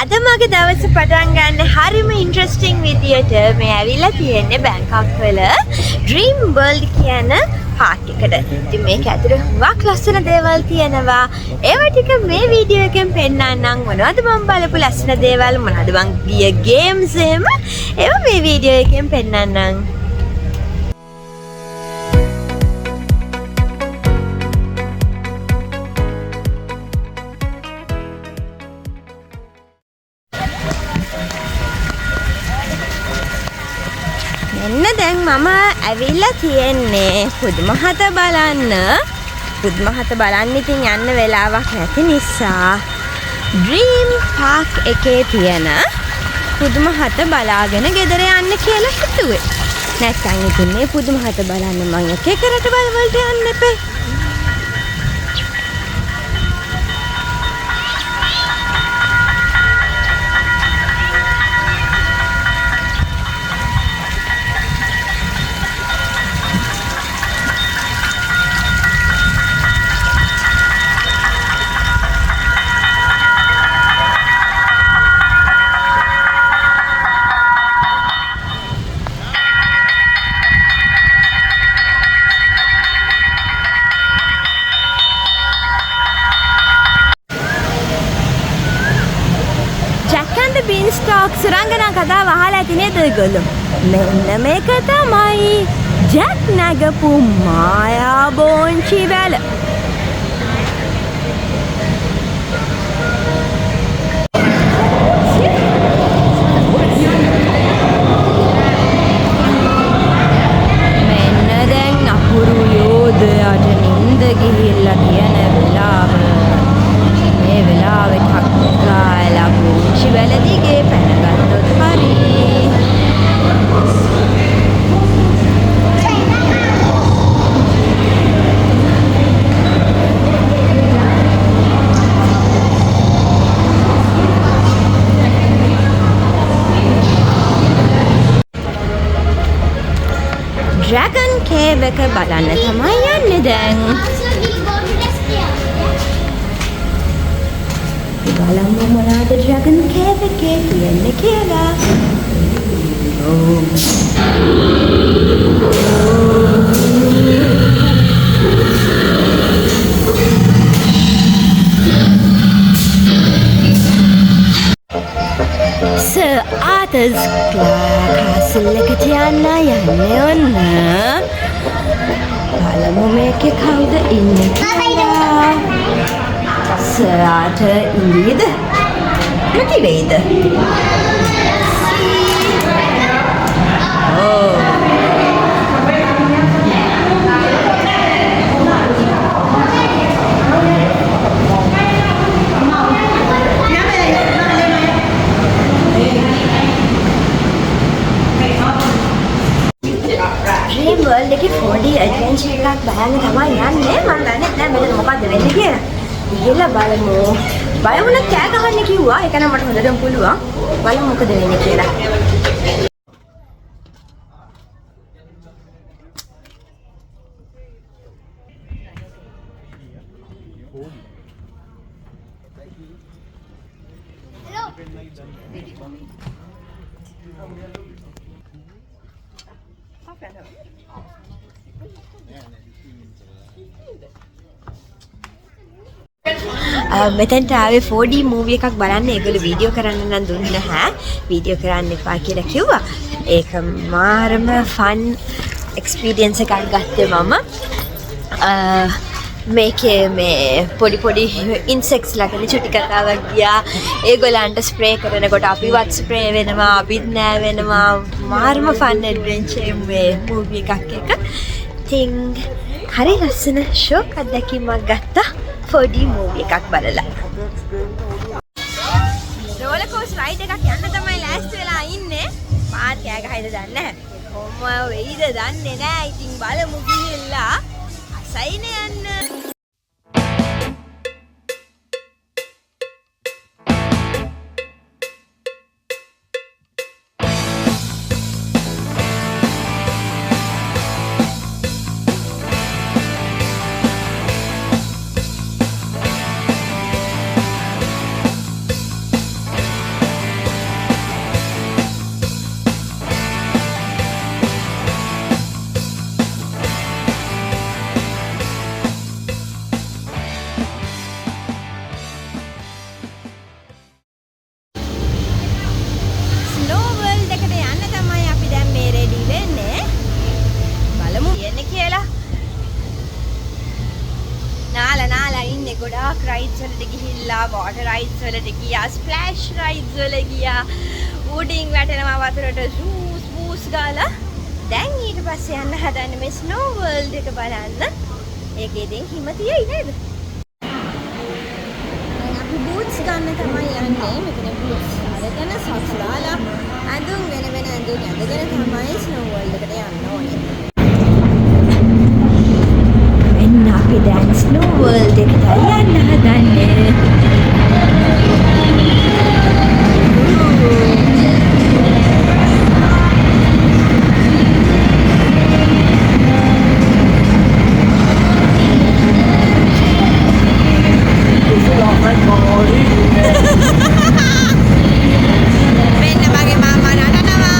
අද මගේ දවස පටන් ගන්න හරිම ඉන්ට්‍රස්ටිං විදියට මේ ඇවිල්ලා තියෙන්නේ බැංකොක් වල ඩ්‍රීම් වර්ල්ඩ් කියන පාක් එකට. ඉතින් මේක ඇතුලේ හුඟක් ලස්සන දේවල් තියෙනවා. ඒවා ටික මේ වීඩියෝ එකෙන් පෙන්නන්නම්. මොනවද මම බලපු ලස්සන දේවල්, මොනවද මං ගිය ගේම්ස් එහෙම ඒවා මේ වීඩියෝ එකෙන් පෙන්නන්නම්. මෙන්න දැන් මම ඇවිල්ලා තියෙන්නේ පුදුමහත බලන්න. පුදුමහත බලන්න ඉතින් යන්න වෙලාවක් නැති නිසා ඩ්‍රීම් පාක් එකේ තියෙන පුදුමහත බලාගෙන ගෙදර යන්න කියලා හිතුවේ. නැත්නම් ඉතින් මේ පුදුමහත බලන්න මම එක එක රටවල් වලට යන්න එපේ. බීන්ස්ටොක් සුරංගනා කතාව අහලා ඇති නේද ඔයගොල්ලෝ? මෙන්න මේක තමයි ජැක් නැගපු මායා බෝංචි වැල. මෙන්න දැන් අකුරු යෝධයාට නින්ද ගිහිල්ලා කියන වෙලාව. මේ වෙලාවේ ටක්කාලා බෝංචි වැල දිගේ පැනගත්තොත් හරි. ඩ්‍රැගන් කේව් එක බලන්න තමයි යන්නේ දැන්. බලමු මොනවද ඩ්‍රැගන් කේව් එකේ තියෙන්නේ කියලා. සර් ආතර්ස් කාසල් එකට යන්නේ ඔන්න. බලමු මේකේ කවුද ඉන්නේ කියලා. සරාට ඉඳීද? නැති වෙයිද? ඩ්‍රීම් වර්ල්ඩ් එකේ 4D ඇඩ්වෙන්චර් එකක් බලන්න තමයි යන්නේ. මම දන්නේ නැහැ මෙතන මොකද්ද වෙන්නේ කියලා. ගිහලා බලමු. බය වුණා කෑ ගහන්න කිව්වා. ඒක නම් මට හොඳටම පුළුවන්. බලමු මොකද වෙන්නේ කියලා. මෙතෙන්ට ආවේ 4D මූවි එකක් බලන්න. ඒගොල්ලෝ වීඩියෝ කරන්න නම් දුන්නේ නැහැ. වීඩියෝ කරන්න එපා කියලා කිව්වා. ඒක මාරම ෆන් එක්ස්පීරියන්ස් එකක් ගත්තේ මම. මේකේ මේ පොඩි ඉන්සෙක්ට්ස් ලාගෙන චුටි කතාවක් ගියා. ඒගොල්ලන්ට ස්ප්‍රේ කරනකොට අපිවත් ස්ප්‍රේ වෙනවා, අපිත් නෑ වෙනවා. මාරම ෆන් ඇඩ්වෙන්චර් මේ මූවි එකක් එක. ඉතින් හරි ලස්සන ෂොක් අත්දැකීමක් ගත්තා 4D මූවි එකක් බලලා. රෝලර් කෝස්ටර් රයිඩ් එකක් යන්න තමයි ලෑස්ති වෙලා ඉන්නේ. මාත් කෑ ගහයිද දන්නේ නැහැ. කොහොම වෙයිද දන්නේ නැහැ. ඉතින් බලමු ගිහිල්ලා අසයින යන්න. water rides වලට ගියා, splash rides වල ගියා. උඩින් වැටෙනවා වතුරට zoos boos ගාලා. දැන් ඊට පස්සේ යන්න හදන්නේ මේ snow world එක බලන්න. ඒකේ ඉතින් හිම තියෙයි නේද? දැන් අපි boots ගන්න තමයි යන්නේ. මෙතන boots අරගෙන socks දාලා ඇඳුම් වෙන ඇඳුම් අඳගෙන තමයි snow world එකට යන්න ඕනේ. අපි දැන් ස්නෝ වර්ල්ඩ් එකට යන්න හදන්නේ. මෙන්න මගේ මාමා නටනවා.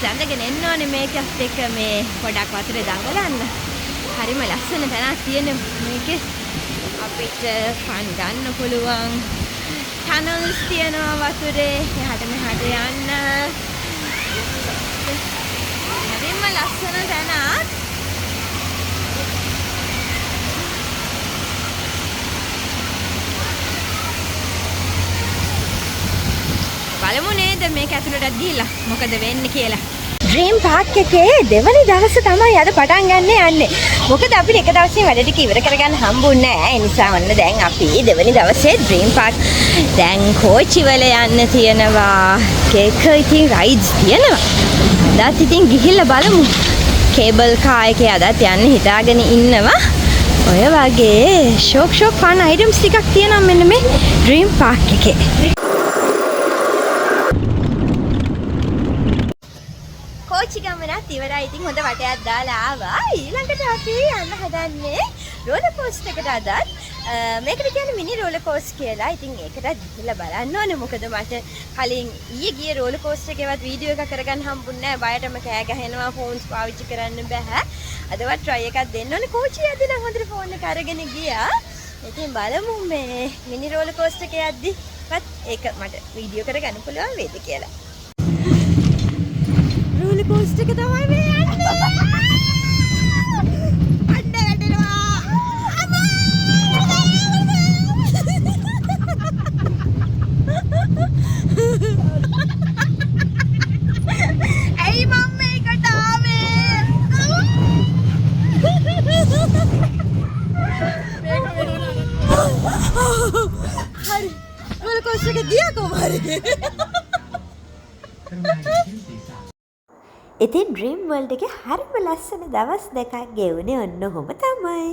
සඳගෙන එන්න ඕනේ මේකත් එක්ක මේ පොඩක් වතුරේ දඟලන්න. හරිම ලස්සන තැනක් තියෙන මේකේ. අපිට ෆන් ගන්න පුළුවන්. ටනල්ස් තියෙනවා වතුරේ. එහාට මෙහාට යන්න. හරිම ලස්සන තැනක්. බලමු නේද මේක ඇතුළටත් ගිහිල්ලා මොකද වෙන්නේ කියලා. ඩ්‍රීම් පාර්ක් එකේ දෙවනි දවස තමයි අද පටන් ගන්න යන්නේ. මොකද අපිට එක දවසින් වැඩ ටික ඉවර කරගන්න හම්බුන්නේ නැහැ. ඒ නිසා ඔන්න දැන් අපි දෙවනි දවසේ ඩ්‍රීම් පාර්ක් දැන් කෝච්චි වල යන්න තියෙනවා. කේක ඉතින් රයිඩ්ස් තියෙනවා. අදත් ඉතින් ගිහිල්ලා බලමු. කේබල් කාර් එකේ අදත් යන්න හිතාගෙන ඉන්නවා. ඔය වගේ ෂොක් ෆන් අයිටම්ස් ටිකක් තියෙනවා මෙන්න මේ ඩ්‍රීම් පාර්ක් එකේ. කෝච්චි ගමනත් ඉවරයි. ඉතින් හොඳ වටයක් දාලා ආවා. ඊළඟට අපි යන්න හදන්නේ රෝලර් කෝස්ටර් එකට අදත්. මේකට කියන්නේ මිනි රෝලර් කෝස්ටර් කියලා. ඉතින් ඒකට ගිහලා බලන්න ඕනේ. මොකද මට කලින් ඊයේ ගිය රෝලර් කෝස්ටර් එකේවත් වීඩියෝ එකක් කරගන්න හම්බුන්නේ නැහැ. බයටම කෑ ගහනවා. ෆෝන්ස් පාවිච්චි කරන්න බෑ. අදවත් try එකක් දෙන්න ඕනේ. කෝච්චිය යද්දී නම් හොඳට ෆෝන් එක අරගෙන ගියා. ඉතින් බලමු මේ මිනි රෝලර් කෝස්ටර් එක යද්දීවත් ඒක මට වීඩියෝ කරගන්න පුළුවන් වේද කියලා. රෝලර් කෝස්ටර් එක තමයි මේ යන්නේ. අඬ වැටෙනවා. ඇයි මම මේකට ආවේ? හරි. රෝලර් කෝස්ටර් එක ගියා කොහමද? ඉතින් ඩ්‍රීම් වර්ල්ඩ් එකේ හරිම ලස්සන දවස් දෙකක් ගෙවුනේ ඔන්න ඔහොම තමයි.